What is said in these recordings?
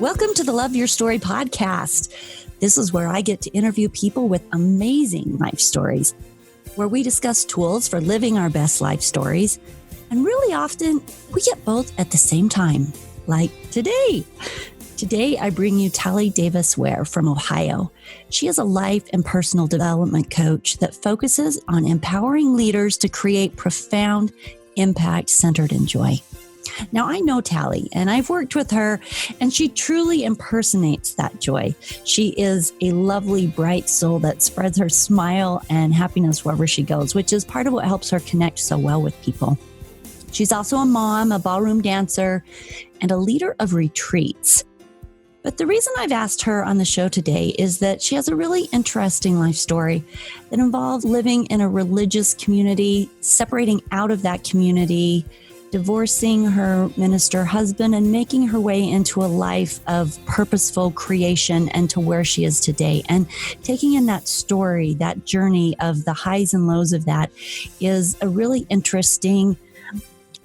Welcome to the Love Your Story podcast. This is where I get to interview people with amazing life stories, where we discuss tools for living our best life stories. And really often, we get both at the same time, like today. Today, I bring you Talie Davis Weir from Ohio. She is a life and personal development coach that focuses on empowering leaders to create profound impact centered in joy. Now, I know Talie, and I've worked with her, and she truly impersonates that joy. She is a lovely, bright soul that spreads her smile and happiness wherever she goes, which is part of what helps her connect so well with people. She's also a mom, a ballroom dancer, and a leader of retreats. But the reason I've asked her on the show today is that she has a really interesting life story that involves living in a religious community, separating out of that community, divorcing her minister husband, and making her way into a life of purposeful creation and to where she is today. And taking in that story, that journey of the highs and lows of that is a really interesting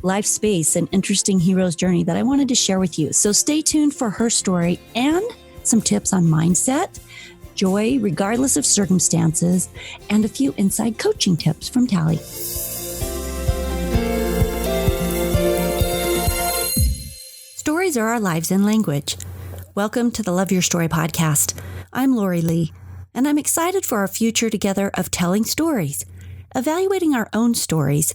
life space, an interesting hero's journey that I wanted to share with you. So stay tuned for her story and some tips on mindset, joy, regardless of circumstances, and a few inside coaching tips from Talie. Stories are our lives in language. Welcome to the Love Your Story podcast. I'm Lori Lee, and I'm excited for our future together of telling stories, evaluating our own stories,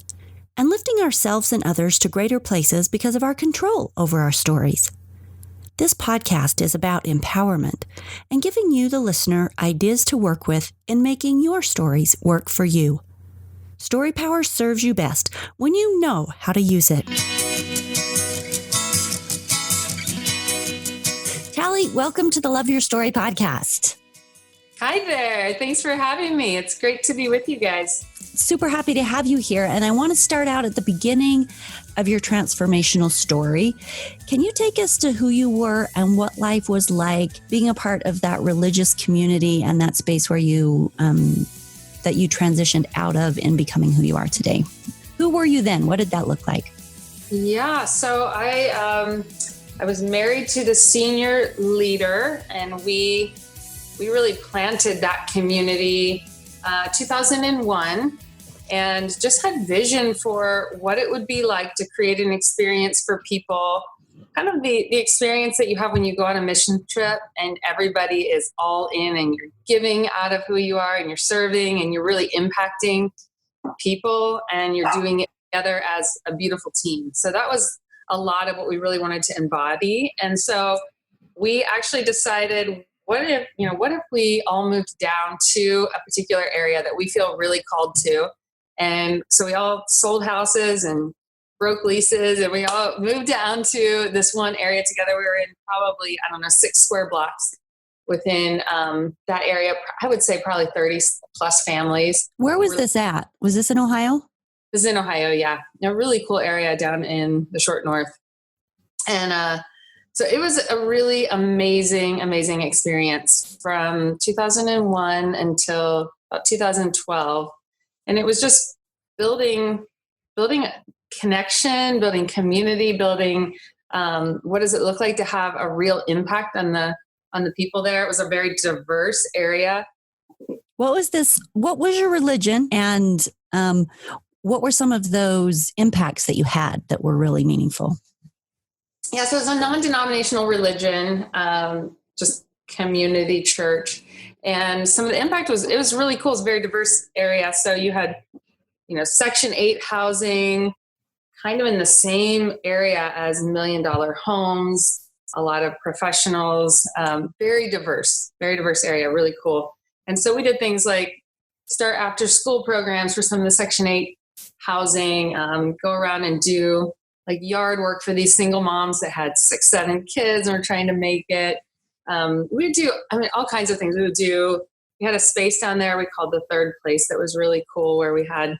and lifting ourselves and others to greater places because of our control over our stories. This podcast is about empowerment and giving you, the listener, ideas to work with in making your stories work for you. Story power serves you best when you know how to use it. Talie, welcome to the Love Your Story podcast. Hi there. Thanks for having me. It's great to be with you guys. Super happy to have you here. And I want to start out at the beginning of your transformational story. Can you take us to who you were and what life was like being a part of that religious community and that space where you that you transitioned out of in becoming who you are today? Who were you then? What did that look like? Yeah, so I was married to the senior leader, and we really planted that community 2001, and just had vision for what it would be like to create an experience for people, kind of the experience that you have when you go on a mission trip and everybody is all in and you're giving out of who you are and you're serving and you're really impacting people and you're doing it together as a beautiful team. So that was a lot of what we really wanted to embody. And so we actually decided, what if we all moved down to a particular area that we feel really called to? And so we all sold houses and broke leases, and we all moved down to this one area together. We were in probably, 6 square blocks within that area. I would say probably 30 plus families. Where was this at? Was this in Ohio? This is in Ohio, yeah. A really cool area down in the short north. And so it was a really amazing experience from 2001 until about 2012. And it was just building a connection, building community, building what does it look like to have a real impact on the people there. It was a very diverse area. What was your religion, and what were some of those impacts that you had that were really meaningful? Yeah, so it's a non-denominational religion, just community church. And some of the impact it was really cool. It's a very diverse area. So you had, Section 8 housing, kind of in the same area as $1 million homes, a lot of professionals, very diverse area, really cool. And so we did things like start after school programs for some of the Section 8 housing, go around and do like yard work for these single moms that had 6, 7 kids and were trying to make it. We would do, all kinds of things. We had a space down there we called the Third Place that was really cool, where we had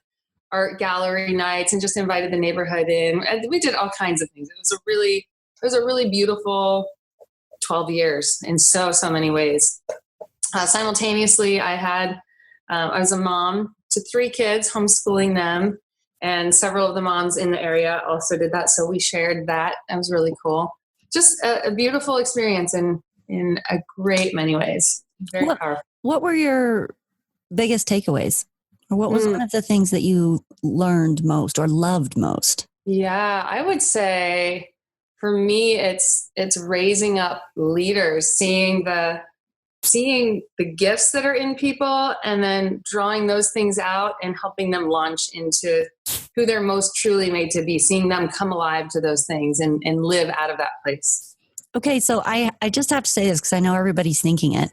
art gallery nights and just invited the neighborhood in. And we did all kinds of things. It was a really beautiful 12 years in so many ways. Simultaneously, I was a mom to 3 kids, homeschooling them. And several of the moms in the area also did that. So we shared that. That was really cool. just a beautiful experience in a great many ways. Very powerful. What were your biggest takeaways? Or what was one of the things that you learned most or loved most? Yeah, I would say for me, it's raising up leaders, seeing the gifts that are in people and then drawing those things out and helping them launch into who they're most truly made to be, seeing them come alive to those things and live out of that place. Okay, so I just have to say this because I know everybody's thinking it.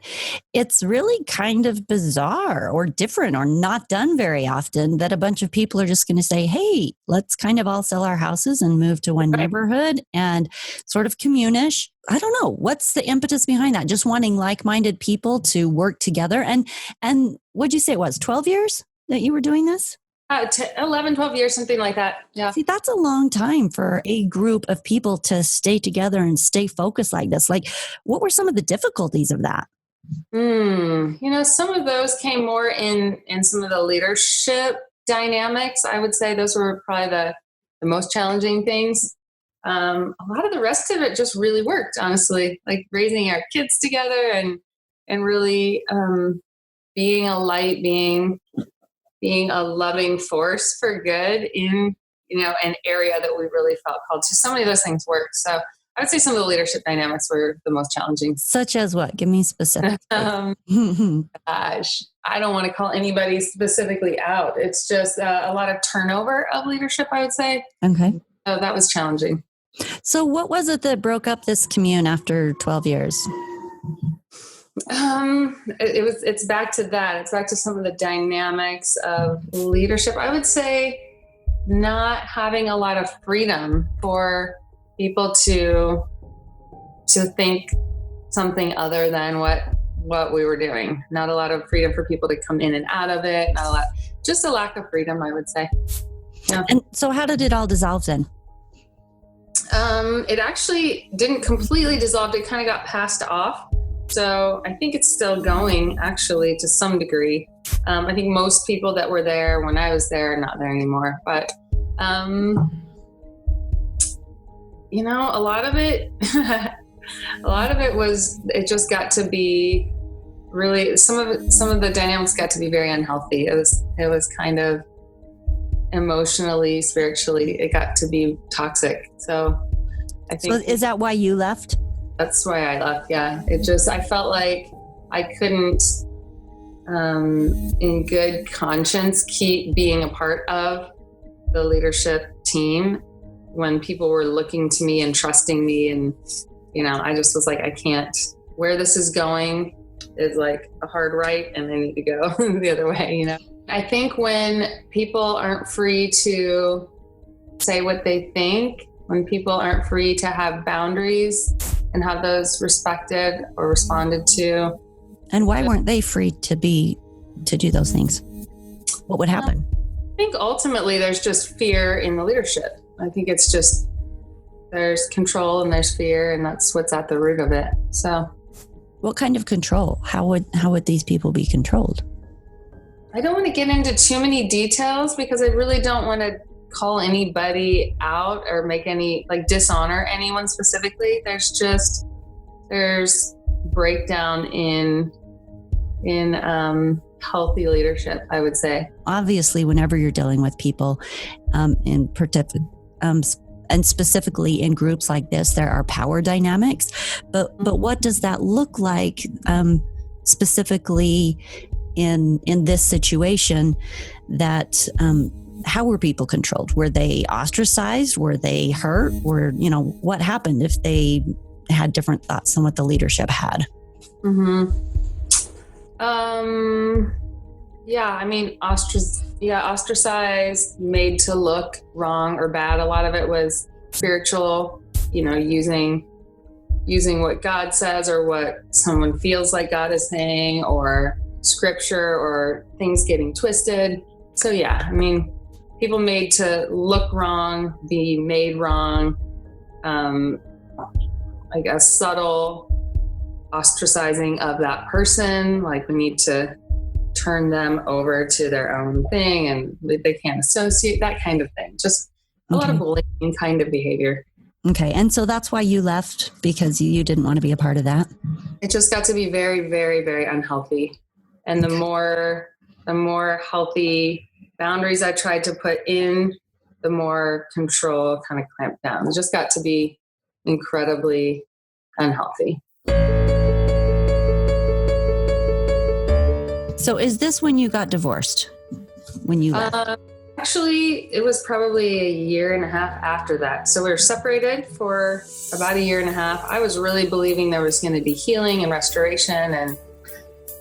It's really kind of bizarre or different or not done very often that a bunch of people are just going to say, hey, let's kind of all sell our houses and move to one neighborhood and sort of commune-ish. I don't know. What's the impetus behind that? Just wanting like-minded people to work together. And what'd you say it was, 12 years that you were doing this? 11, 12 years, something like that. Yeah. See, that's a long time for a group of people to stay together and stay focused like this. Like, what were some of the difficulties of that? Some of those came more in some of the leadership dynamics. I would say those were probably the most challenging things. A lot of the rest of it just really worked, honestly, like raising our kids together and really being a light, being a loving force for good in, an area that we really felt called to. So many of those things worked. So I would say some of the leadership dynamics were the most challenging. Such as what? Give me specific. Gosh, I don't want to call anybody specifically out. It's just a lot of turnover of leadership, I would say. Okay. So that was challenging. So what was it that broke up this commune after 12 years? It's back to that. It's back to some of the dynamics of leadership. I would say not having a lot of freedom for people to think something other than what we were doing. Not a lot of freedom for people to come in and out of it. Just a lack of freedom, I would say. Yeah. And so how did it all dissolve then? It actually didn't completely dissolve. It kind of got passed off. So I think it's still going, actually, to some degree. I think most people that were there when I was there are not there anymore. But, a lot of it, it just got to be really, some of the dynamics got to be very unhealthy. It was kind of emotionally, spiritually, it got to be toxic. So I think. So is that why you left? That's why I left. Yeah. I felt like I couldn't, in good conscience, keep being a part of the leadership team when people were looking to me and trusting me. And, I just was like, I can't, where this is going is like a hard right and I need to go the other way, I think when people aren't free to say what they think, when people aren't free to have boundaries and have those respected or responded to. And why weren't they free to do those things? What would happen? I think ultimately there's just fear in the leadership. I think it's just, there's control and there's fear, and that's what's at the root of it. So what kind of control? How would these people be controlled? I don't want to get into too many details because I really don't want to call anybody out or make any, dishonor anyone specifically. There's breakdown in healthy leadership, I would say. Obviously, whenever you're dealing with people and specifically in groups like this, there are power dynamics. But what does that look like specifically in this situation? That how were people controlled? Were they ostracized? Were they hurt? What happened if they had different thoughts than what the leadership had? Mm-hmm. Ostracized, made to look wrong or bad. A lot of it was spiritual, using what God says or what someone feels like God is saying, or scripture, or things getting twisted. So people made to look wrong, be made wrong. I guess subtle ostracizing of that person, like we need to turn them over to their own thing and they can't associate, that kind of thing. Just a lot of bullying kind of behavior. Okay. And so that's why you left, because you didn't want to be a part of that. It just got to be very, very, very unhealthy. And the more healthy boundaries I tried to put in, the more control kind of clamped down. It just got to be incredibly unhealthy. So is this when you got divorced? When you left? Actually, it was probably a year and a half after that. So we were separated for about a year and a half. I was really believing there was going to be healing and restoration, and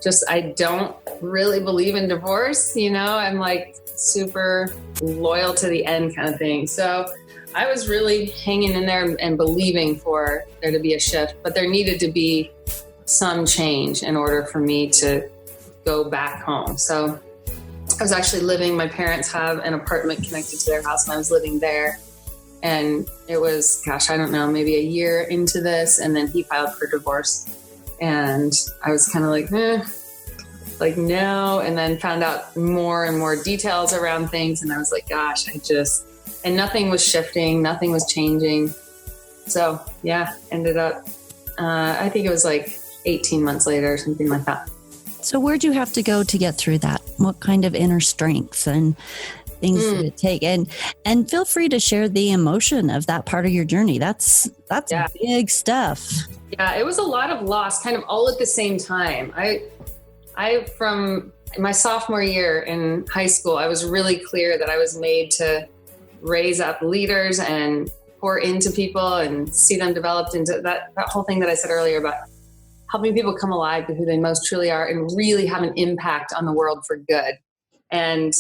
just, I don't really believe in divorce. You know, I'm like super loyal to the end kind of thing. So I was really hanging in there and believing for there to be a shift, but there needed to be some change in order for me to go back home. So I was actually living, my parents have an apartment connected to their house, and I was living there. And it was, gosh, I don't know, maybe a year into this. And then he filed for divorce. And I was kind of like, no. And then found out more and more details around things. And I was like, gosh, and nothing was shifting, nothing was changing. So yeah, ended up, I think it was like 18 months later or something like that. So where'd you have to go to get through that? What kind of inner strength and things did it take? And feel free to share the emotion of that part of your journey. That's big stuff. Yeah, it was a lot of loss, kind of all at the same time. I from my sophomore year in high school, I was really clear that I was made to raise up leaders and pour into people and see them developed into that whole thing that I said earlier about helping people come alive to who they most truly are and really have an impact on the world for good. And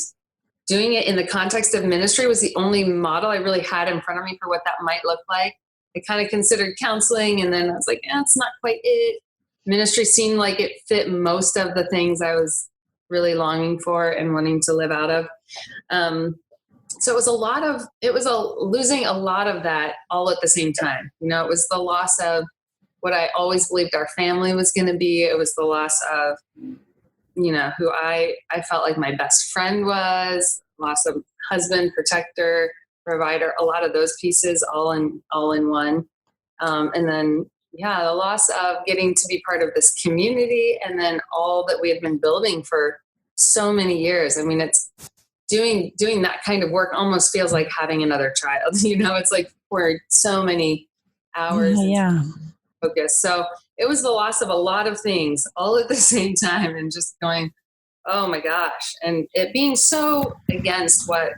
doing it in the context of ministry was the only model I really had in front of me for what that might look like. I kind of considered counseling, and then I was like, it's not quite it. Ministry seemed like it fit most of the things I was really longing for and wanting to live out of. So it was losing a lot of that all at the same time. You know, it was the loss of what I always believed our family was going to be. It was the loss of, you know, who I felt like my best friend was, loss of husband, protector, provider, a lot of those pieces all in one. And then, the loss of getting to be part of this community, and then all that we had been building for so many years. I mean, it's doing that kind of work almost feels like having another child. You know, it's like for so many hours. Yeah. Focus. So it was the loss of a lot of things all at the same time, and just going, oh my gosh. And it being so against what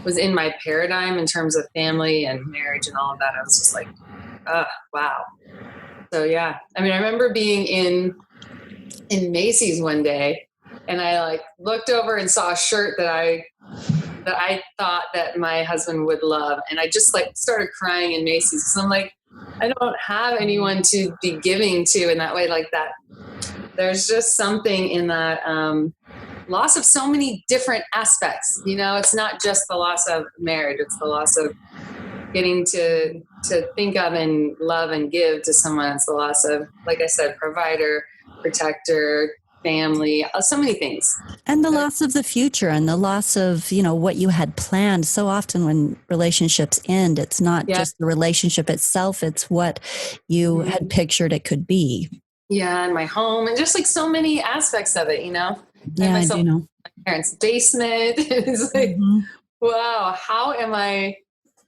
was in my paradigm in terms of family and marriage and all of that. I was just like, wow. So yeah, I mean, I remember being in Macy's one day, and I like looked over and saw a shirt that I thought that my husband would love. And I just like started crying in Macy's. So I'm like, I don't have anyone to be giving to in that way like that. There's just something in that loss of so many different aspects. You know, it's not just the loss of marriage. It's the loss of getting to think of and love and give to someone. It's the loss of, like I said, provider, protector, family, so many things. And the loss of the future, and the loss of, you know, what you had planned. So often when relationships end, it's not just the relationship itself, it's what you had pictured it could be. Yeah, and my home, and just like so many aspects of it, you know? Yeah, I do know. My parents' basement. It's like, wow, how am I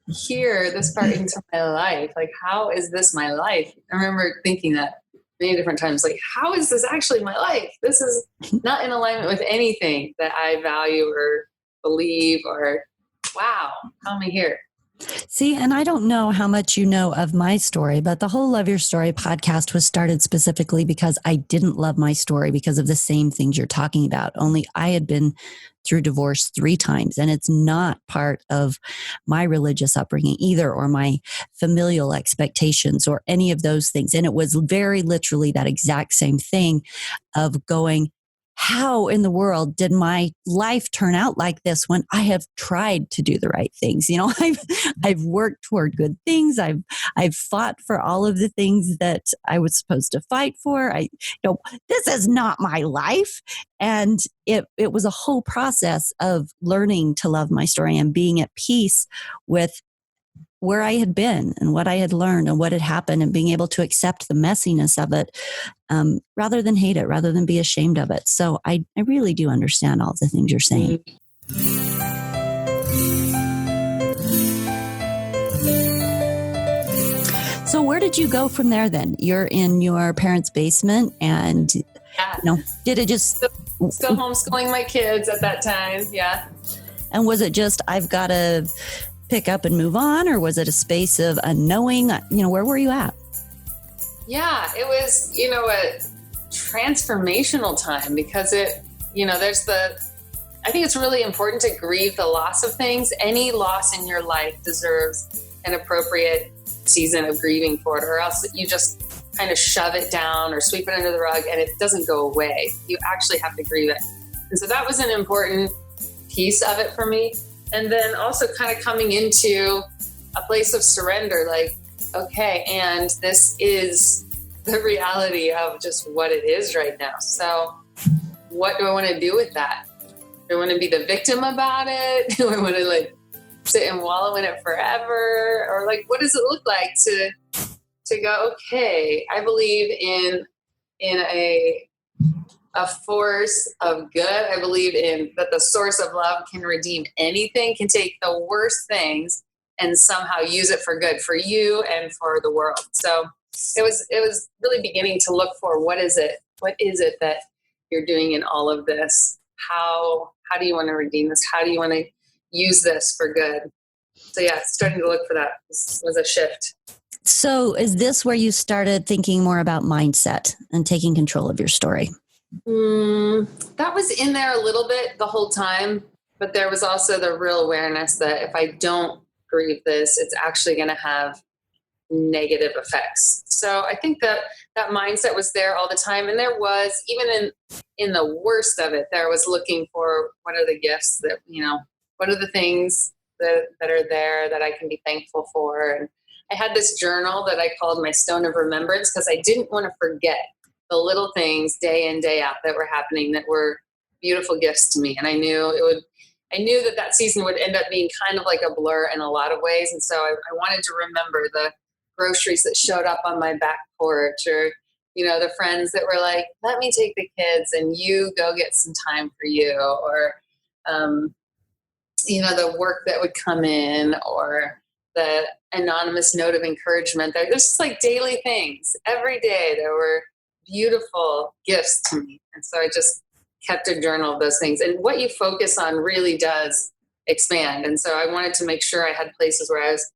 here this part into my life? Like, how is this my life? I remember thinking that many different times, like, how is this actually my life? This is not in alignment with anything that I value or believe, or wow, how am I here? See, and I don't know how much you know of my story, but the whole Love Your Story podcast was started specifically because I didn't love my story because of the same things you're talking about. Only I had been through divorce 3 times, and it's not part of my religious upbringing either, or my familial expectations or any of those things. And it was very literally that exact same thing of going, how in the world did my life turn out like this when I have tried to do the right things? You know, I've worked toward good things. I've fought for all of the things that I was supposed to fight for. This is not my life. And it was a whole process of learning to love my story and being at peace with where I had been and what I had learned and what had happened, and being able to accept the messiness of it, rather than hate it, rather than be ashamed of it. So I really do understand all the things you're saying. So where did you go from there then? You're in your parents' basement, and did it just still homeschooling my kids at that time? Yeah. And was it just, I've got to pick up and move on, or was it a space of unknowing? Where were you at? Yeah, it was, a transformational time, because I think it's really important to grieve the loss of things. Any loss in your life deserves an appropriate season of grieving for it, or else you just kind of shove it down or sweep it under the rug and it doesn't go away. You actually have to grieve it. And so that was an important piece of it for me. And then also kind of coming into a place of surrender, like, okay, and this is the reality of just what it is right now. So what do I want to do with that? Do I want to be the victim about it? Do I want to sit and wallow in it forever? Or what does it look like to go, okay, I believe in a force of good. I believe in that the source of love can redeem anything, can take the worst things and somehow use it for good for you and for the world. So it was really beginning to look for what is it that you're doing in all of this? How do you want to redeem this? How do you want to use this for good? So yeah, starting to look for that was a shift. So is this where you started thinking more about mindset and taking control of your story? That was in there a little bit the whole time, but there was also the real awareness that if I don't grieve this, it's actually going to have negative effects. So I think that mindset was there all the time. And there was, even in the worst of it, there was looking for what are the gifts that, what are the things that are there that I can be thankful for. And I had this journal that I called my stone of remembrance, because I didn't want to forget the little things day in, day out that were happening that were beautiful gifts to me. And I knew that season would end up being kind of like a blur in a lot of ways. And so I wanted to remember the groceries that showed up on my back porch, or, the friends that were like, let me take the kids and you go get some time for you, or, the work that would come in, or the anonymous note of encouragement. There's just daily things. Every day there were beautiful gifts to me. And so I just kept a journal of those things. And what you focus on really does expand. And so I wanted to make sure I had places where I was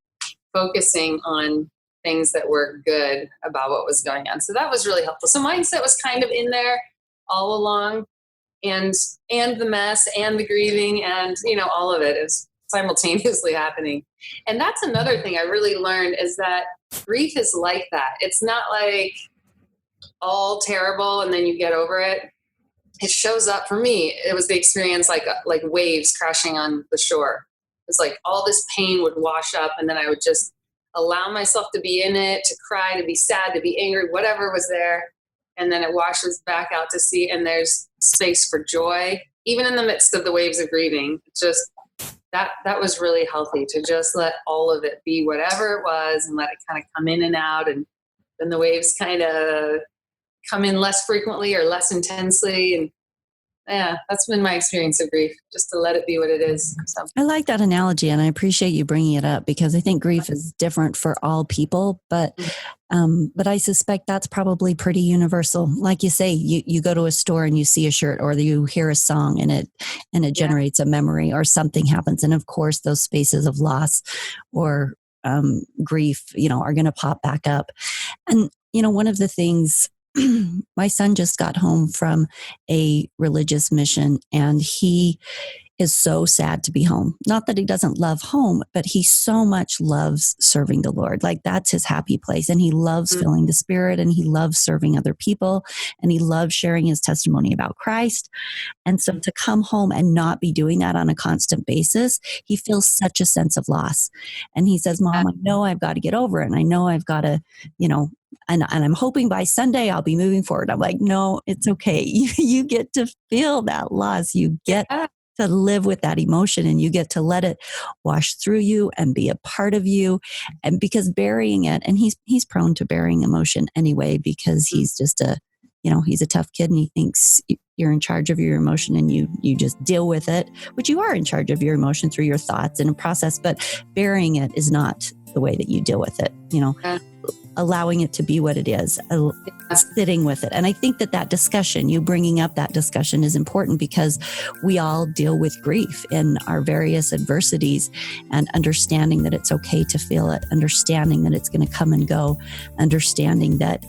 focusing on things that were good about what was going on. So that was really helpful. So mindset was kind of in there all along, and the mess and the grieving and, all of it is simultaneously happening. And that's another thing I really learned, is that grief is like that. It's not all terrible and then you get over it. It shows up. For me, it was the experience like waves crashing on the shore. It's all this pain would wash up, and then I would just allow myself to be in it, to cry, to be sad, to be angry, whatever was there. And then it washes back out to sea, and there's space for joy, even in the midst of the waves of grieving. It's just that was really healthy, to just let all of it be whatever it was and let it kind of come in and out. And then the waves kind of come in less frequently or less intensely. And yeah, that's been my experience of grief, just to let it be what it is. So I like that analogy, and I appreciate you bringing it up, because I think grief is different for all people, but I suspect that's probably pretty universal. Like you say, you go to a store and you see a shirt, or you hear a song and it generates a memory, or something happens. And of course, those spaces of loss or grief, are going to pop back up. And, one of the things, my son just got home from a religious mission, and he is so sad to be home. Not that he doesn't love home, but he so much loves serving the Lord. That's his happy place. And he loves filling the Spirit, and he loves serving other people, and he loves sharing his testimony about Christ. And so to come home and not be doing that on a constant basis, he feels such a sense of loss. And he says, Mom, I know I've got to get over it. And I know I've got to, and I'm hoping by Sunday I'll be moving forward. I'm like, no, it's okay. You get to feel that loss. You get to live with that emotion, and you get to let it wash through you and be a part of you. And because burying it, and he's prone to burying emotion anyway, because he's just he's a tough kid, and he thinks you're in charge of your emotion and you just deal with it, which you are in charge of your emotion through your thoughts and a process, but burying it is not the way that you deal with it, allowing it to be what it is, sitting with it. And I think that discussion, you bringing up that discussion, is important, because we all deal with grief in our various adversities, and understanding that it's okay to feel it, understanding that it's going to come and go, understanding that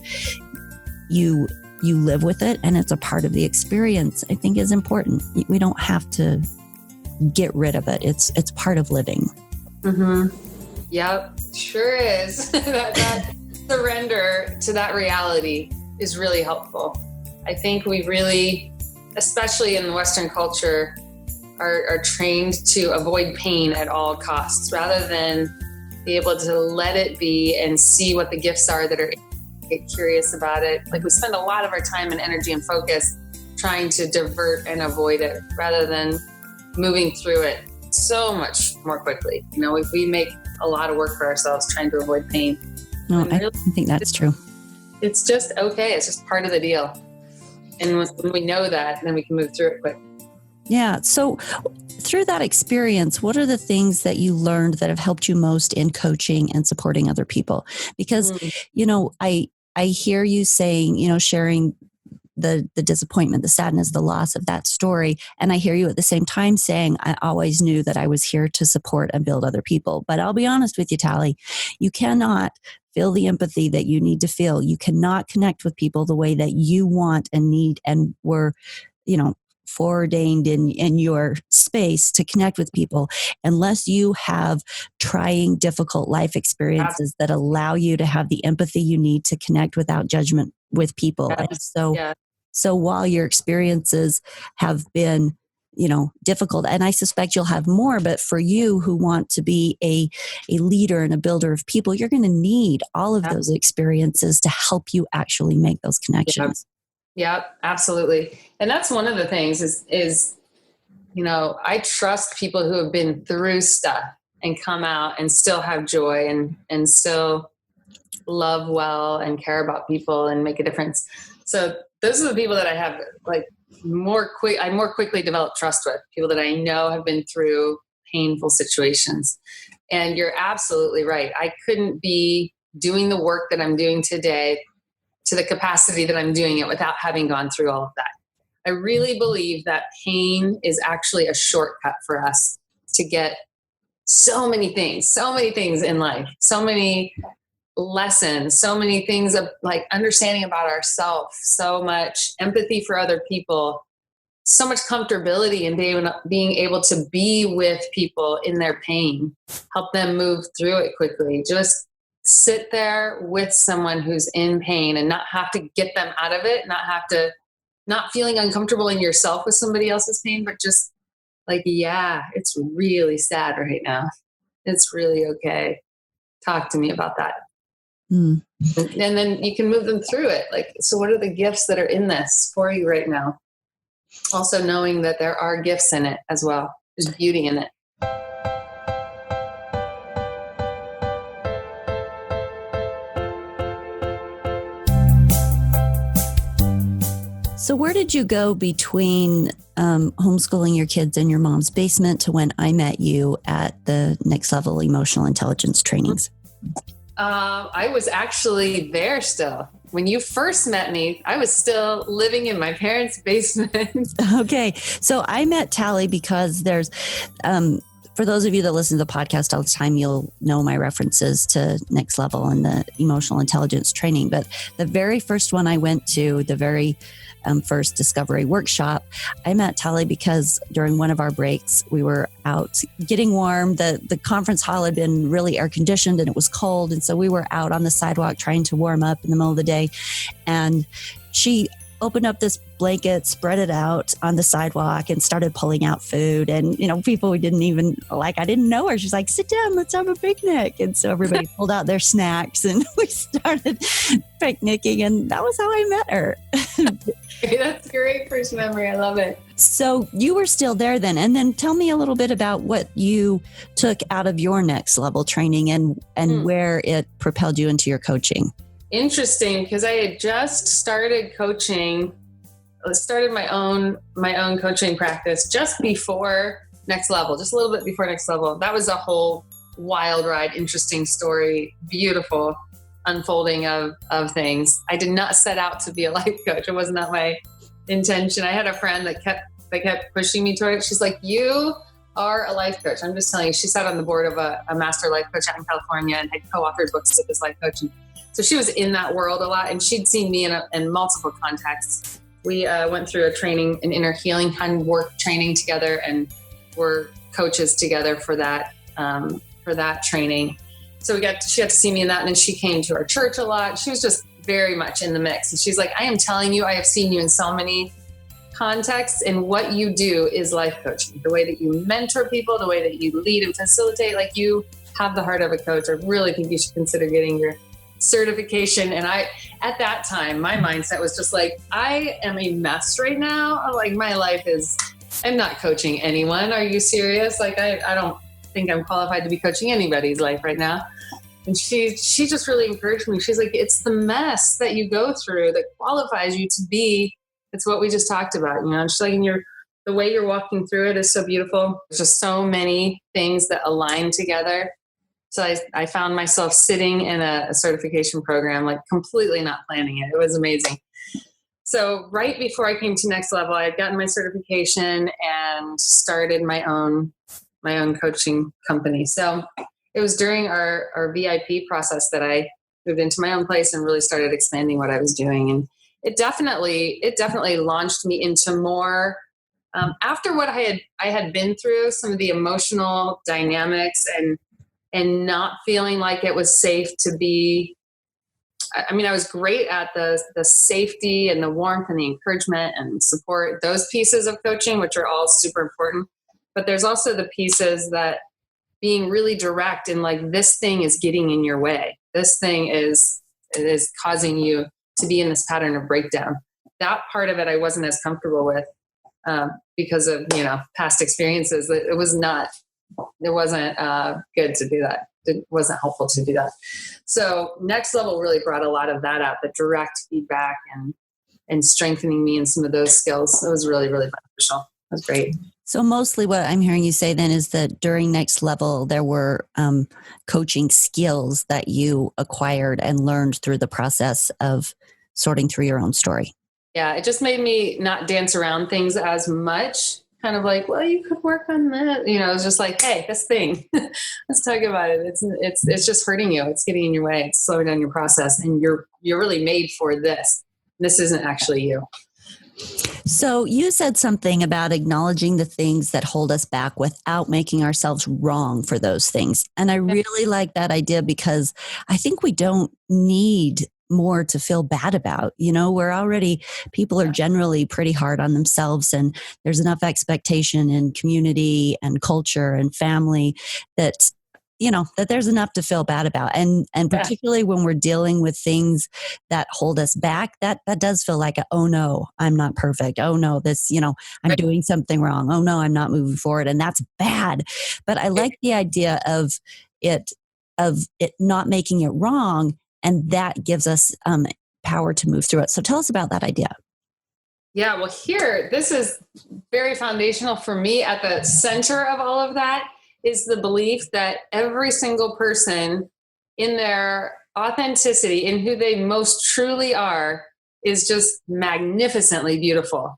you live with it and it's a part of the experience, I think is important. We don't have to get rid of it. It's part of living. Mm-hmm. Yep, sure is. that surrender to that reality is really helpful. I think we really, especially in Western culture, are trained to avoid pain at all costs, rather than be able to let it be and see what the gifts are that are, get curious about it. Like, we spend a lot of our time and energy and focus trying to divert and avoid it, rather than moving through it so much more quickly. We make a lot of work for ourselves trying to avoid pain. No, I think that's true. It's just okay. It's just part of the deal. And when we know that, then we can move through it quick. Yeah. So through that experience, what are the things that you learned that have helped you most in coaching and supporting other people? Because, I hear you saying, sharing the disappointment, the sadness, the loss of that story. And I hear you at the same time saying, I always knew that I was here to support and build other people. But I'll be honest with you, Talie, you cannot feel the empathy that you need to feel. You cannot connect with people the way that you want and need and were, foreordained in your space to connect with people, unless you have trying, difficult life experiences that allow you to have the empathy you need to connect without judgment with people. Yes. And so while your experiences have been, difficult, and I suspect you'll have more, but for you who want to be a leader and a builder of people, you're going to need all of those experiences to help you actually make those connections. Yep, absolutely. And that's one of the things is, I trust people who have been through stuff and come out and still have joy and still love well and care about people and make a difference. So those are the people that I have I more quickly develop trust with, people that I know have been through painful situations. And you're absolutely right. I couldn't be doing the work that I'm doing today to the capacity that I'm doing it without having gone through all of that. I really believe that pain is actually a shortcut for us to get so many things in life, so many lessons, so many things of understanding about ourselves, so much empathy for other people, so much comfortability in being able to be with people in their pain, help them move through it quickly. Just sit there with someone who's in pain and not have to get them out of it, not feeling uncomfortable in yourself with somebody else's pain, but just it's really sad right now. It's really okay. Talk to me about that. And then you can move them through it. So what are the gifts that are in this for you right now? Also knowing that there are gifts in it as well. There's beauty in it. So where did you go between homeschooling your kids in your mom's basement to when I met you at the Next Level Emotional Intelligence trainings? I was actually there still. When you first met me, I was still living in my parents' basement. Okay. So I met Talie because there's, for those of you that listen to the podcast all the time, you'll know my references to Next Level and the emotional intelligence training. But the very first one I went to, the very first discovery workshop, I met Talie because during one of our breaks, we were out getting warm. The conference hall had been really air conditioned and it was cold. And so we were out on the sidewalk trying to warm up in the middle of the day. And she opened up this blanket, spread it out on the sidewalk and started pulling out food. And, people we didn't even I didn't know her. She's like, sit down, let's have a picnic. And so everybody pulled out their snacks and we started picnicking, and that was how I met her. That's great first memory. I love it. So you were still there then. And then tell me a little bit about what you took out of your next level training and where it propelled you into your coaching. Interesting, because I had just started coaching. I started my own coaching practice just before next level, just a little bit before next level. That was a whole wild ride, interesting story, beautiful unfolding of things. I did not set out to be a life coach. It was not my intention. I had a friend that kept pushing me toward it. She's like, you are a life coach. I'm just telling you, she sat on the board of a master life coach out in California and had co-authored books with this life coach. And so she was in that world a lot, and she'd seen me in multiple contexts. We went through an inner healing kind of work training together, and we're coaches together for that training. So she got to see me in that, and then she came to our church a lot. She was just very much in the mix. And she's like, I am telling you, I have seen you in so many contexts, and what you do is life coaching. The way that you mentor people, the way that you lead and facilitate, like you have the heart of a coach. I really think you should consider getting your certification. And at that time, my mindset was just like, I am a mess right now. Like I'm not coaching anyone. Are you serious? Like, I don't think I'm qualified to be coaching anybody's life right now. And she just really encouraged me. She's like, it's the mess that you go through that qualifies you to be, it's what we just talked about, and she's like, the way you're walking through it is so beautiful. There's just so many things that align together. So I found myself sitting in a certification program, like completely not planning it. It was amazing. So right before I came to next level, I had gotten my certification and started my own coaching company. So it was during our VIP process that I moved into my own place and really started expanding what I was doing. And it definitely launched me into more, after what I had been through, some of the emotional dynamics and not feeling like it was safe to be. I mean, I was great at the safety and the warmth and the encouragement and support, those pieces of coaching, which are all super important. But there's also the pieces that being really direct and like, this thing is getting in your way. This thing is causing you to be in this pattern of breakdown. That part of it I wasn't as comfortable with because of past experiences. It wasn't good to do that. It wasn't helpful to do that. So next level really brought a lot of that up, the direct feedback and strengthening me in some of those skills. It was really, really beneficial. It was great. So mostly what I'm hearing you say then is that during next level, there were coaching skills that you acquired and learned through the process of sorting through your own story. Yeah, it just made me not dance around things as much. Kind of like, well, you could work on that. It was just like, hey, this thing, let's talk about it. It's just hurting you. It's getting in your way. It's slowing down your process, and you're really made for this. This isn't actually you. So you said something about acknowledging the things that hold us back without making ourselves wrong for those things. And I really like that idea, because I think we don't need more to feel bad about. People are generally pretty hard on themselves, and there's enough expectation in community and culture and family that there's enough to feel bad about. And particularly when we're dealing with things that hold us back, that does feel like oh no, I'm not perfect. Oh no, I'm doing something wrong. Oh no, I'm not moving forward. And that's bad. But I like the idea of it not making it wrong. And that gives us power to move through it. So tell us about that idea. Yeah, well, this is very foundational for me. At the center of all of that is the belief that every single person in their authenticity, in who they most truly are, is just magnificently beautiful,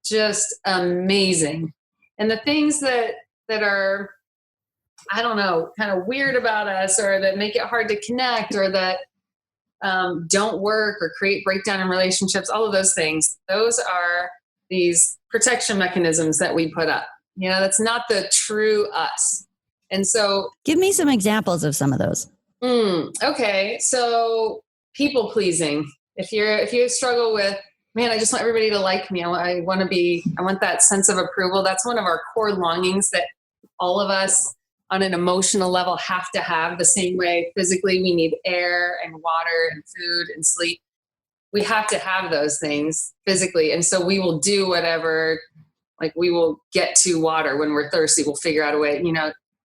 just amazing. And the things that are, I don't know, kind of weird about us, or that make it hard to connect, or that don't work or create breakdown in relationships, all of those things, those are these protection mechanisms that we put up. That's not the true us. And so give me some examples of some of those. Okay. So people pleasing. If you struggle with, man, I just want everybody to like me. I want that sense of approval. That's one of our core longings that all of us on an emotional level have to have the same way physically we need air and water and food and sleep. We have to have those things physically. And so we will do whatever, like we will get to water when we're thirsty. We'll figure out a way,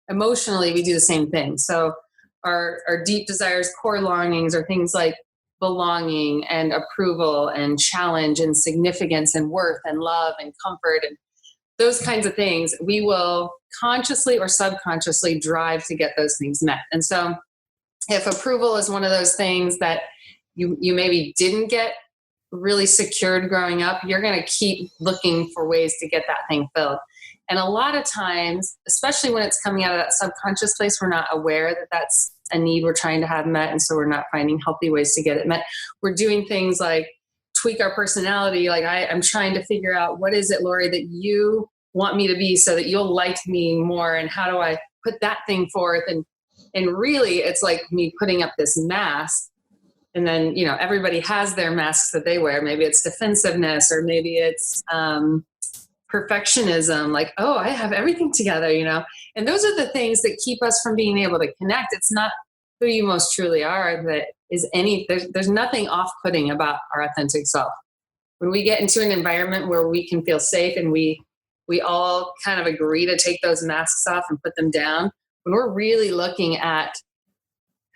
emotionally we do the same thing. So our deep desires, core longings are things like belonging and approval and challenge and significance and worth and love and comfort and those kinds of things. We will consciously or subconsciously drive to get those things met. And so if approval is one of those things that you maybe didn't get really secured growing up, you're going to keep looking for ways to get that thing filled. And a lot of times, especially when it's coming out of that subconscious place, we're not aware that that's a need we're trying to have met. And so we're not finding healthy ways to get it met. We're doing things like tweak our personality. Like I'm trying to figure out, what is it, Lori, that you want me to be so that you'll like me more? And how do I put that thing forth? And really it's like me putting up this mask. And then, everybody has their masks that they wear. Maybe it's defensiveness, or maybe it's perfectionism. Like, oh, I have everything together, And those are the things that keep us from being able to connect. It's not who you most truly are that is there's nothing off-putting about our authentic self. When we get into an environment where we can feel safe and we all kind of agree to take those masks off and put them down, when we're really looking at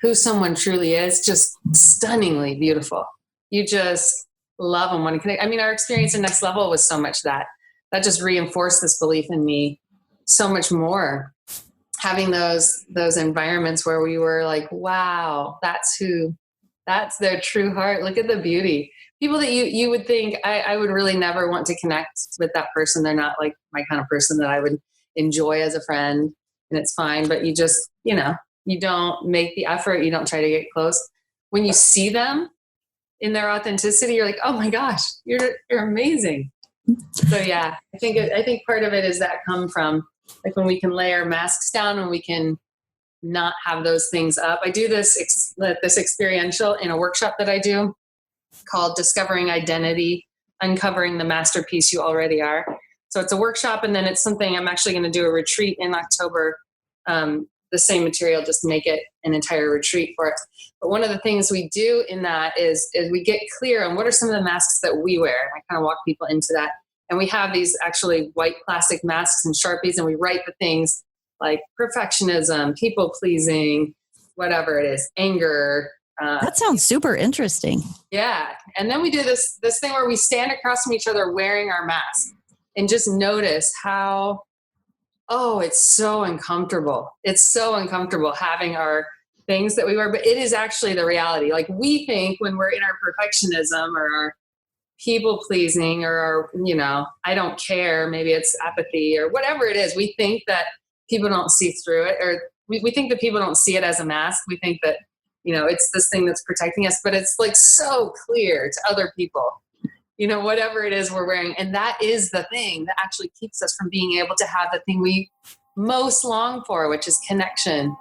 who someone truly is, just stunningly beautiful. You just love them, want to connect. I mean, our experience in Next Level was so much that just reinforced this belief in me so much more. Having those environments where we were like, wow, that's their true heart. Look at the beauty. People that you would think I would really never want to connect with that person. They're not like my kind of person that I would enjoy as a friend, and it's fine. But you just, you don't make the effort. You don't try to get close. When you see them in their authenticity, you're like, oh my gosh, you're amazing. So yeah, I think part of it is that come from like when we can lay our masks down, when we can not have those things up. I do this experiential in a workshop that I do called Discovering Identity, Uncovering the Masterpiece You Already Are. So it's a workshop, and then it's something I'm actually going to do a retreat in October. The same material, just make it an entire retreat for it. But one of the things we do in that is we get clear on what are some of the masks that we wear. And I kind of walk people into that. And we have these actually white plastic masks and Sharpies, and we write the things like perfectionism, people pleasing, whatever it is, anger. That sounds super interesting. Yeah. And then we do this thing where we stand across from each other wearing our mask and just notice how, it's so uncomfortable. It's so uncomfortable having our things that we wear, but it is actually the reality. Like we think when we're in our perfectionism or our people pleasing or our, I don't care, maybe it's apathy or whatever it is. We think that people don't see through it, or we think that people don't see it as a mask. We think that, it's this thing that's protecting us, but it's like so clear to other people. Whatever it is we're wearing. And that is the thing that actually keeps us from being able to have the thing we most long for, which is connection.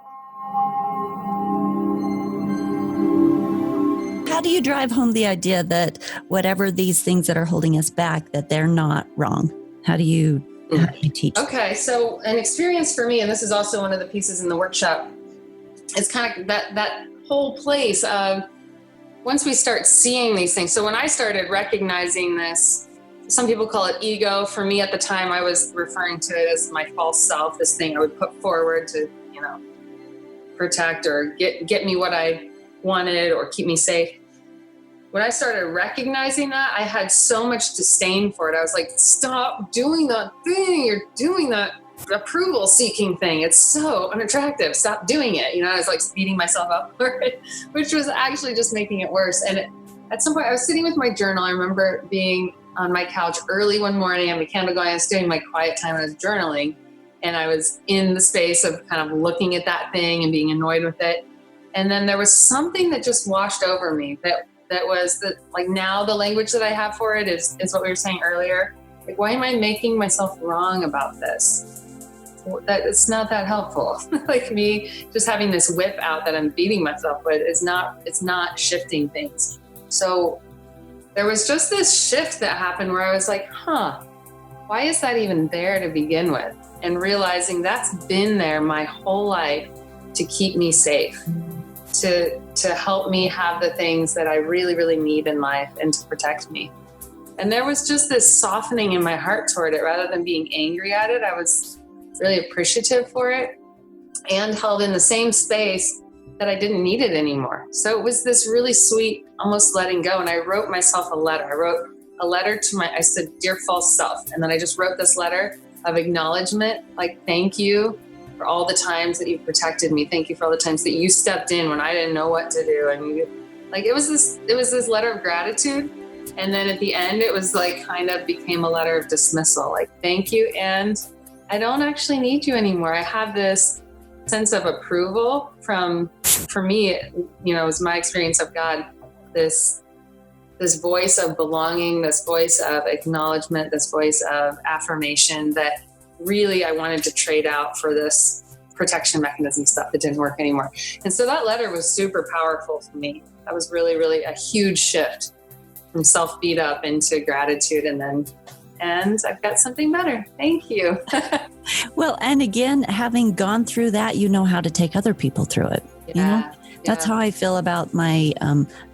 How do you drive home the idea that whatever these things that are holding us back, that they're not wrong? How do you teach? Okay. So an experience for me, and this is also one of the pieces in the workshop, it's kind of that whole place of, once we start seeing these things. So when I started recognizing this, some people call it ego. For me at the time, I was referring to it as my false self, this thing I would put forward to, protect or get me what I wanted or keep me safe. When I started recognizing that, I had so much disdain for it. I was like, stop doing that thing. You're doing that approval seeking thing. It's so unattractive. Stop doing it. I was like beating myself up for it, which was actually just making it worse. And at some point I was sitting with my journal. I remember being on my couch early one morning, I had a candle going, I was doing my quiet time, I was journaling, and I was in the space of kind of looking at that thing and being annoyed with it. And then there was something that just washed over me that was like, now the language that I have for it is what we were saying earlier. Like, why am I making myself wrong about this? That it's not that helpful. Like me just having this whip out that I'm beating myself with it's not shifting things. So there was just this shift that happened where I was like, why is that even there to begin with? And realizing that's been there my whole life to keep me safe, to help me have the things that I really, really need in life and to protect me. And there was just this softening in my heart toward it. Rather than being angry at it, I was really appreciative for it and held in the same space that I didn't need it anymore. So it was this really sweet, almost letting go. And I wrote myself a letter. I wrote a letter to I said, "Dear false self." And then I just wrote this letter of acknowledgement, like, thank you for all the times that you protected me. Thank you for all the times that you stepped in when I didn't know what to do. And it was this letter of gratitude. And then at the end, it was like kind of became a letter of dismissal, like, thank you. And I don't actually need you anymore. I have this sense of approval for me, it was my experience of God, this voice of belonging, this voice of acknowledgement, this voice of affirmation that really I wanted to trade out for this protection mechanism stuff that didn't work anymore. And so that letter was super powerful for me. That was really, really a huge shift from self beat up into gratitude. And I've got something better. Thank you. Well, and again, having gone through that, you know how to take other people through it. That's how I feel about my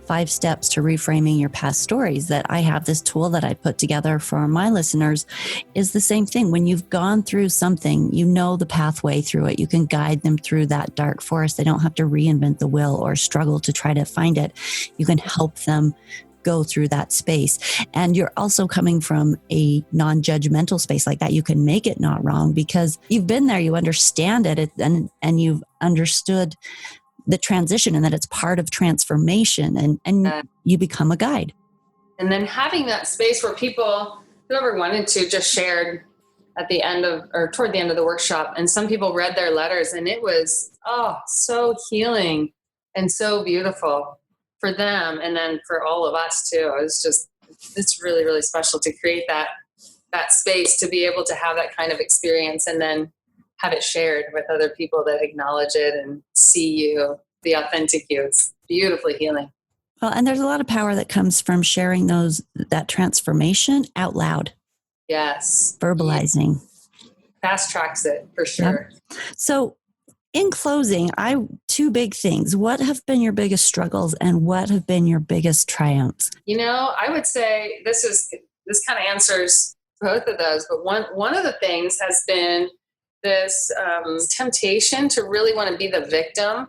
5 steps to reframing your past stories, that I have this tool that I put together for my listeners is the same thing. When you've gone through something, you know the pathway through it. You can guide them through that dark forest. They don't have to reinvent the wheel or struggle to try to find it. You can help them go through that space. And you're also coming from a non-judgmental space like that. You can make it not wrong because you've been there, you understand it, and you've understood the transition and that it's part of transformation, and you become a guide. And then having that space where people, whoever wanted to, just shared at the end of, or toward the end of the workshop. And some people read their letters and it was, so healing and so beautiful for them. And then for all of us too. It's really, really special to create that space to be able to have that kind of experience and then have it shared with other people that acknowledge it and see you, the authentic you. It's beautifully healing. Well, and there's a lot of power that comes from sharing that transformation out loud. Yes. Verbalizing. Fast tracks it for sure. Yep. So in closing, 2 big things. What have been your biggest struggles and what have been your biggest triumphs? I would say this kind of answers both of those, but one of the things has been this temptation to really want to be the victim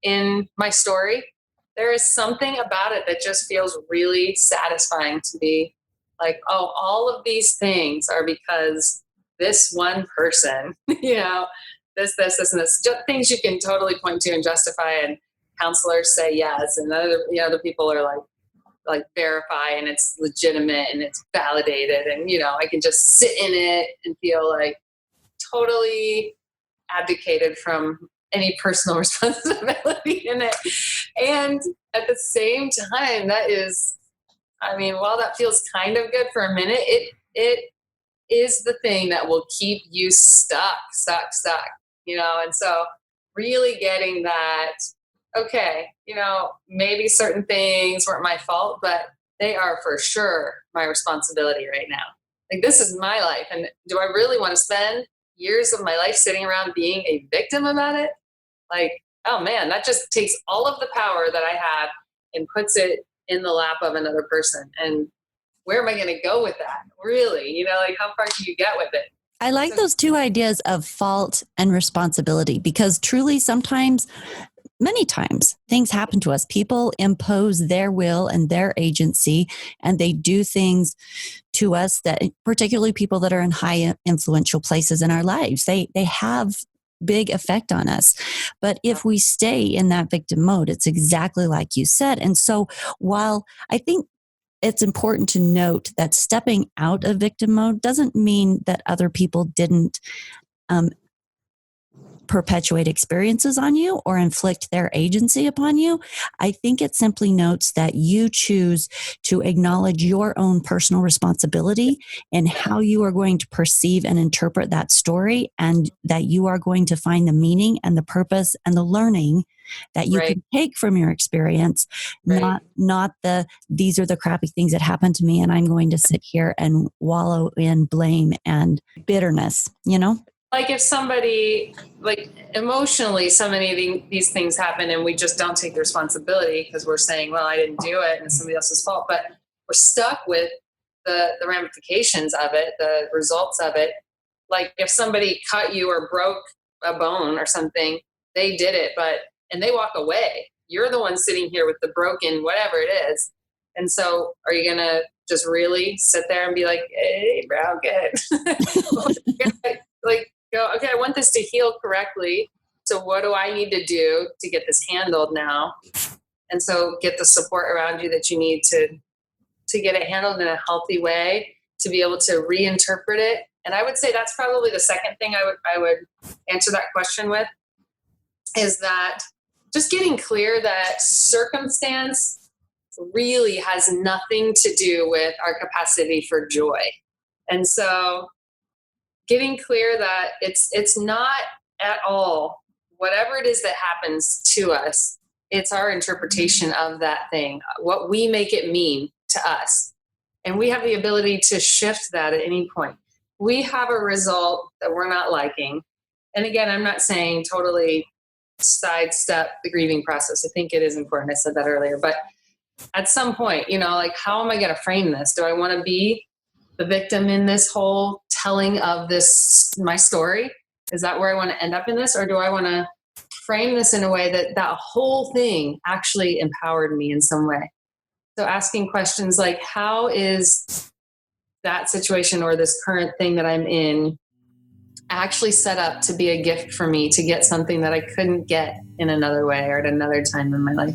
in my story. There is something about it that just feels really satisfying to be like, all of these things are because this one person, this, and this, just things you can totally point to and justify, and counselors say yes, and other people are like verify, and it's legitimate and it's validated, and I can just sit in it and feel like totally abdicated from any personal responsibility in it. And at the same time, that is, while that feels kind of good for a minute, it is the thing that will keep you stuck. And so really getting that, okay, maybe certain things weren't my fault, but they are for sure my responsibility right now. Like, this is my life. And do I really want to spend years of my life sitting around being a victim about it? Like, oh man, that just takes all of the power that I have and puts it in the lap of another person. And where am I going to go with that? Really? How far can you get with it? I like those 2 ideas of fault and responsibility, because truly many times things happen to us. People impose their will and their agency, and they do things to us that, particularly people that are in high influential places in our lives, they have big effect on us. But if we stay in that victim mode, it's exactly like you said. And so while I think it's important to note that stepping out of victim mode doesn't mean that other people didn't perpetuate experiences on you or inflict their agency upon you. I think it simply notes that you choose to acknowledge your own personal responsibility and how you are going to perceive and interpret that story, and that you are going to find the meaning and the purpose and the learning that you can take from your experience, not the, these are the crappy things that happened to me and I'm going to sit here and wallow in blame and bitterness, you know? Like if somebody, like emotionally, so many of these things happen and we just don't take the responsibility because we're saying, well, I didn't do it and it's somebody else's fault, but we're stuck with the ramifications of it, the results of it. Like if somebody cut you or broke a bone or something, they did it, and they walk away. You're the one sitting here with the broken whatever it is. And so are you going to just really sit there and be like, hey, bro, good. Like, go, okay, I want this to heal correctly. So what do I need to do to get this handled now? And so get the support around you that you need to get it handled in a healthy way, to be able to reinterpret it. And I would say that's probably the second thing I would answer that question with, is that just getting clear that circumstance really has nothing to do with our capacity for joy. And so getting clear that it's not at all, whatever it is that happens to us, it's our interpretation of that thing, what we make it mean to us. And we have the ability to shift that at any point. We have a result that we're not liking. And again, I'm not saying totally sidestep the grieving process. I think it is important. I said that earlier, but at some point, like, how am I going to frame this? Do I want to be the victim in this whole telling of this, my story? Is that where I want to end up in this? Or do I want to frame this in a way that whole thing actually empowered me in some way? So asking questions like, how is that situation or this current thing that I'm in actually set up to be a gift for me to get something that I couldn't get in another way or at another time in my life?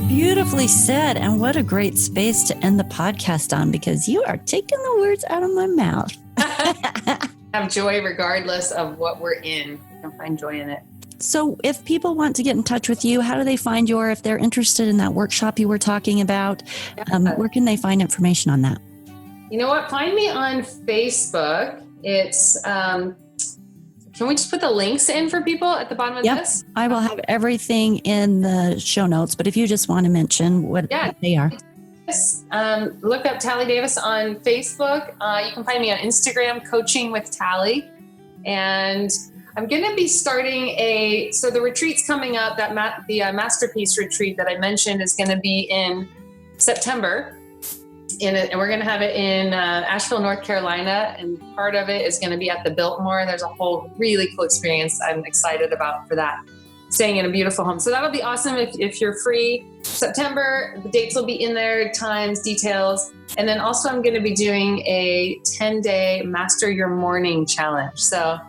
Beautifully said. And what a great space to end the podcast on, because you are taking the words out of my mouth. Have joy regardless of what we're in. You can find joy in it. So if people want to get in touch with you, how do they find you? Or if they're interested in that workshop you were talking about, where can they find information on that? You know what? Find me on Facebook. It's, can we just put the links in for people at the bottom of this? I will have everything in the show notes, but if you just want to mention what they are. Yes. Look up Talie Davis on Facebook. You can find me on Instagram, Coaching with Talie. And I'm going to be starting so the retreat's coming up, the Masterpiece retreat that I mentioned is going to be in September. And we're going to have it in Asheville, North Carolina. And part of it is going to be at the Biltmore. There's a whole really cool experience I'm excited about for that. Staying in a beautiful home. So that'll be awesome if you're free. September, the dates will be in there, times, details. And then also I'm going to be doing a 10-day Master Your Morning challenge. So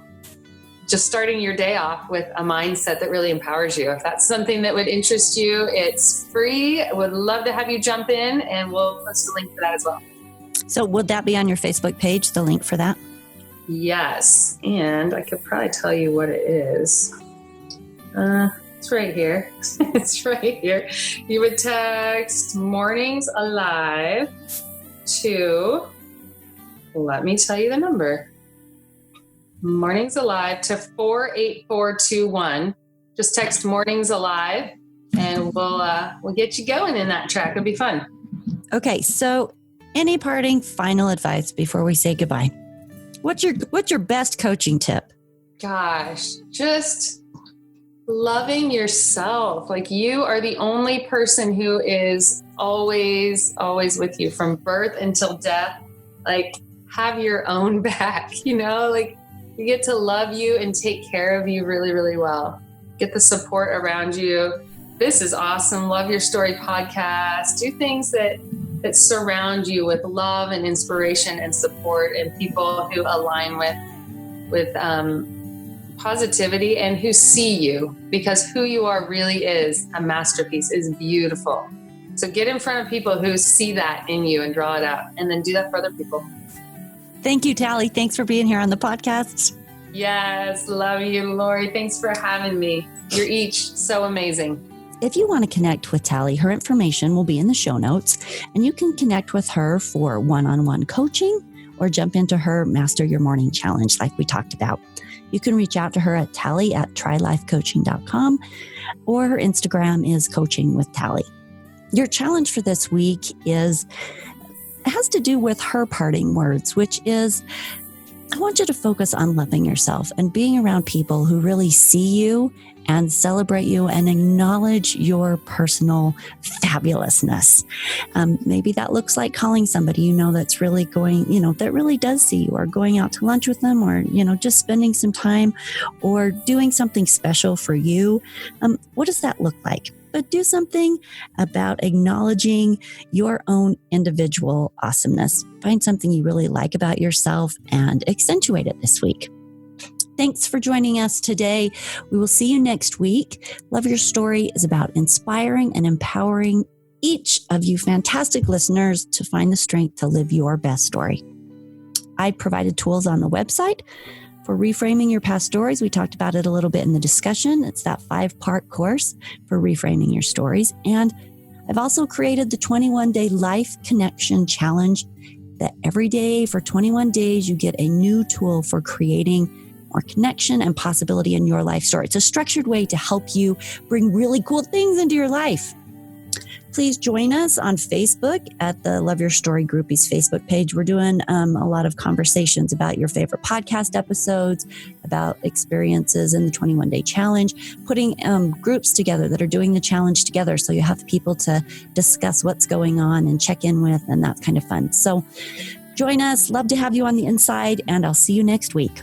just starting your day off with a mindset that really empowers you. If that's something that would interest you, it's free. I would love to have you jump in, and we'll post a link for that as well. So would that be on your Facebook page, the link for that? Yes. And I could probably tell you what it is. It's right here. It's right here. You would text Mornings Alive to, let me tell you the number. Mornings Alive to 48421. Just text Mornings Alive and we'll get you going in that track. It'll be fun. Okay, so any parting final advice before we say goodbye? What's your best coaching tip? Gosh, just loving yourself. Like, you are the only person who is always with you from birth until death. Like, have your own back, like, you get to love you and take care of you really, really well. Get the support around you. This is awesome. Love Your Story podcast. Do things that surround you with love and inspiration and support, and people who align with positivity and who see you, because who you are really is a masterpiece, is beautiful. So get in front of people who see that in you and draw it out, and then do that for other people. Thank you, Talie. Thanks for being here on the podcast. Yes, love you, Lori. Thanks for having me. You're each so amazing. If you want to connect with Talie, her information will be in the show notes, and you can connect with her for one-on-one coaching or jump into her Master Your Morning Challenge like we talked about. You can reach out to her at talie@trylifecoaching.com, or her Instagram is Coaching with Talie. Your challenge for this week has to do with her parting words, which is, I want you to focus on loving yourself and being around people who really see you and celebrate you and acknowledge your personal fabulousness. Maybe that looks like calling somebody that's really that really does see you, or going out to lunch with them, or, just spending some time or doing something special for you. What does that look like? But do something about acknowledging your own individual awesomeness. Find something you really like about yourself and accentuate it this week. Thanks for joining us today. We will see you next week. Love Your Story is about inspiring and empowering each of you fantastic listeners to find the strength to live your best story. I provided tools on the website for reframing your past stories. We talked about it a little bit in the discussion. It's that 5-part course for reframing your stories. And I've also created the 21-day Life Connection Challenge, that every day for 21 days, you get a new tool for creating more connection and possibility in your life story. It's a structured way to help you bring really cool things into your life. Please join us on Facebook at the Love Your Story Groupies Facebook page. We're doing a lot of conversations about your favorite podcast episodes, about experiences in the 21-day challenge, putting groups together that are doing the challenge together, so you have people to discuss what's going on and check in with, and that's kind of fun. So join us. Love to have you on the inside, and I'll see you next week.